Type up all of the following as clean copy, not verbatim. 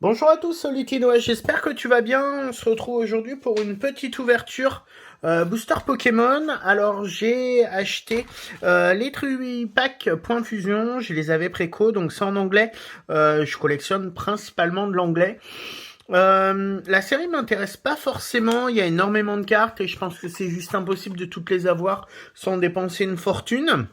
Bonjour à tous, Solitino, j'espère que tu vas bien. On se retrouve aujourd'hui pour une petite ouverture booster Pokémon. Alors j'ai acheté les Truipack Point Fusion, je les avais préco, donc c'est en anglais. Je collectionne principalement de l'anglais. La série m'intéresse pas forcément, il y a énormément de cartes et je pense que c'est juste impossible de toutes les avoir sans dépenser une fortune.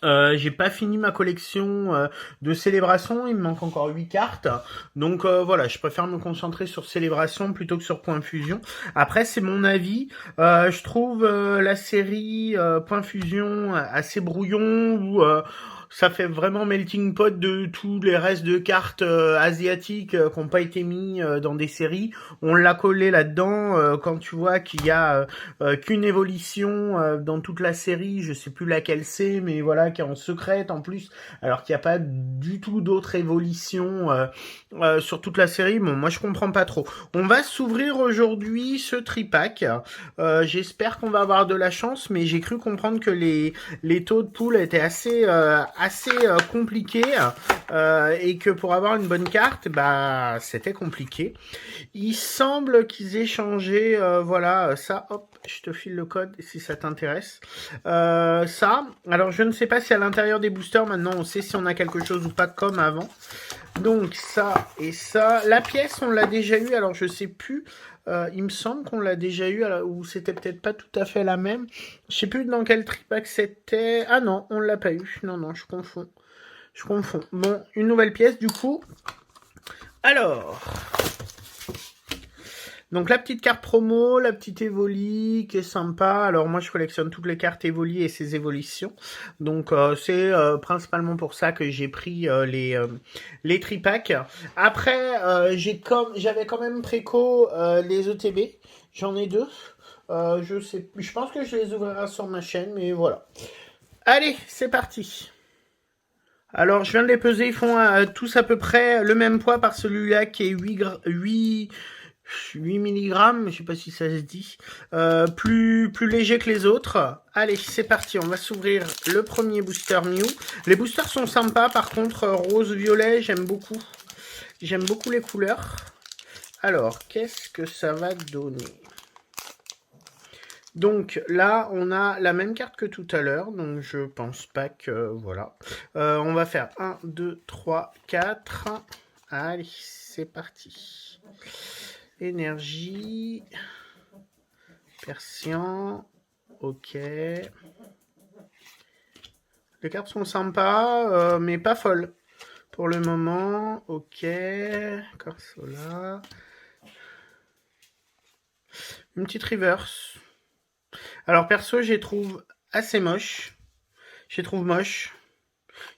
J'ai pas fini ma collection de célébration, il me manque encore 8 cartes. Donc voilà, je préfère me concentrer sur célébration plutôt que sur Point Fusion. Après, c'est mon avis. Je trouve la série Point Fusion assez brouillon où ça fait vraiment melting pot de tous les restes de cartes asiatiques qui n'ont pas été mis dans des séries. On l'a collé là-dedans quand tu vois qu'il y a qu'une évolution dans toute la série, je sais plus laquelle c'est, mais voilà, qui est en secrète en plus, alors qu'il n'y a pas du tout d'autres évolutions sur toute la série. Bon, moi je comprends pas trop. On va s'ouvrir aujourd'hui ce tripack. J'espère qu'on va avoir de la chance, mais j'ai cru comprendre que les taux de poule étaient assez compliqués et que pour avoir une bonne carte, bah c'était compliqué. Il semble qu'ils aient changé, voilà, ça, hop, je te file le code si ça t'intéresse. Ça, alors je ne sais pas si à l'intérieur des boosters, maintenant on sait si on a quelque chose ou pas comme avant. Donc ça et ça. La pièce, on l'a déjà eu, alors je sais plus. Il me semble qu'on l'a déjà eu, ou c'était peut-être pas tout à fait la même. Je sais plus dans quel tripack c'était. Ah non, on l'a pas eu. Non, non, je confonds. Je confonds. Bon, une nouvelle pièce du coup. Alors, donc la petite carte promo, la petite Evoli qui est sympa. Alors moi je collectionne toutes les cartes Evoli et ses évolutions. Donc c'est principalement pour ça que j'ai pris les tripacks. Après j'avais quand même préco les ETB. J'en ai deux. Je pense que je les ouvrirai sur ma chaîne, mais voilà. Allez, c'est parti. Alors, je viens de les peser, ils font tous à peu près le même poids par celui-là qui est 8 milligrammes, je sais pas si ça se dit, plus léger que les autres. Allez, c'est parti, on va s'ouvrir le premier booster Mew. Les boosters sont sympas, par contre, rose-violet, j'aime beaucoup. J'aime beaucoup les couleurs. Alors, qu'est-ce que ça va donner? Donc là, on a la même carte que tout à l'heure, donc je pense pas que... Voilà. On va faire 1, 2, 3, 4. Allez, c'est parti. Énergie. Persian. Ok. Les cartes sont sympas, mais pas folles. Pour le moment, ok. Corsola. Une petite reverse. Alors perso, je les trouve assez moches. Je les trouve moches.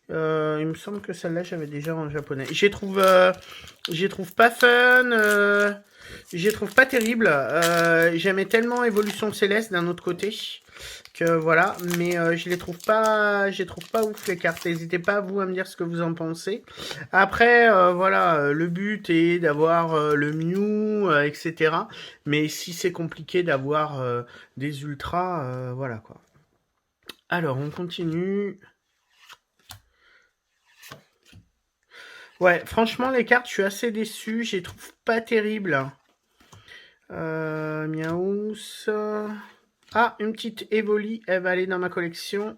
Il me semble que celle-là, j'avais déjà en japonais. Je les trouve pas fun. Je les trouve pas terribles. J'aimais tellement Évolution Céleste d'un autre côté que voilà, mais je les trouve pas ouf les cartes. N'hésitez pas vous à me dire ce que vous en pensez. Après, voilà, le but est d'avoir le Mew, etc. Mais si c'est compliqué d'avoir des ultras, voilà quoi. Alors, on continue. Ouais, franchement, les cartes, je suis assez déçu. Je les trouve pas terribles. Miaous. Ah, une petite Evoli. Elle va aller dans ma collection.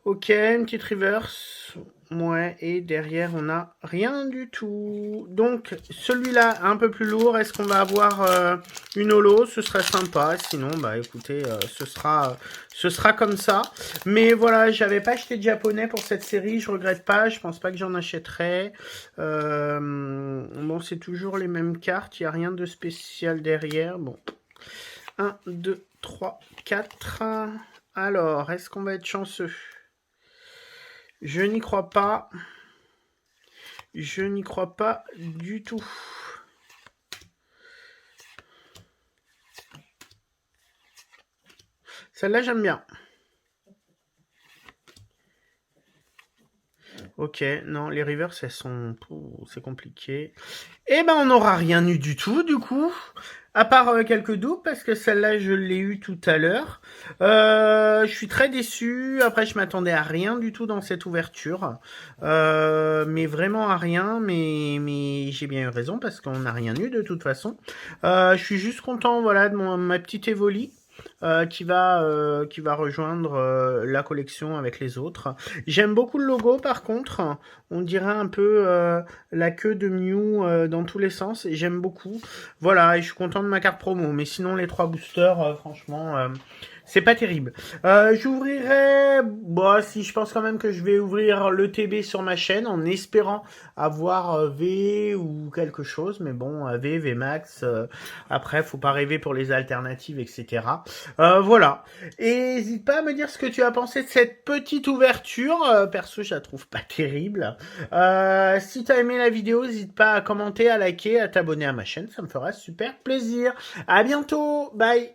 Ok, une petite reverse. Ouais, et derrière, on a rien du tout. Donc, celui-là, un peu plus lourd. Est-ce qu'on va avoir une holo? Ce serait sympa. Sinon, bah écoutez, ce sera comme ça. Mais voilà, j'avais pas acheté de japonais pour cette série. Je regrette pas. Je pense pas que j'en achèterai. Bon, c'est toujours les mêmes cartes. Il n'y a rien de spécial derrière. Bon. 1, 2, 3, 4. Alors, est-ce qu'on va être chanceux? Je n'y crois pas. Je n'y crois pas du tout. Celle-là, j'aime bien. Ok, non, les reverse, elles sont... C'est compliqué. Eh ben, on n'aura rien eu du tout, du coup. À part quelques doubles, parce que celle-là, je l'ai eu tout à l'heure. Je suis très déçu. Après, je m'attendais à rien du tout dans cette ouverture. Mais vraiment à rien. Mais j'ai bien eu raison, parce qu'on n'a rien eu de toute façon. Je suis juste content, voilà, de ma petite Evoli. Qui va rejoindre la collection avec les autres. J'aime beaucoup le logo par contre, on dirait un peu la queue de Mew dans tous les sens et j'aime beaucoup. Voilà, et je suis content de ma carte promo, mais sinon les trois boosters, franchement, c'est pas terrible. J'ouvrirai, bon, si je pense quand même que je vais ouvrir le TB sur ma chaîne en espérant avoir V ou quelque chose, mais bon, V Max, après, faut pas rêver pour les alternatives, etc. Voilà. Et n'hésite pas à me dire ce que tu as pensé de cette petite ouverture. Perso, je la trouve pas terrible. Si tu as aimé la vidéo, n'hésite pas à commenter, à liker, à t'abonner à ma chaîne. Ça me fera super plaisir. À bientôt. Bye.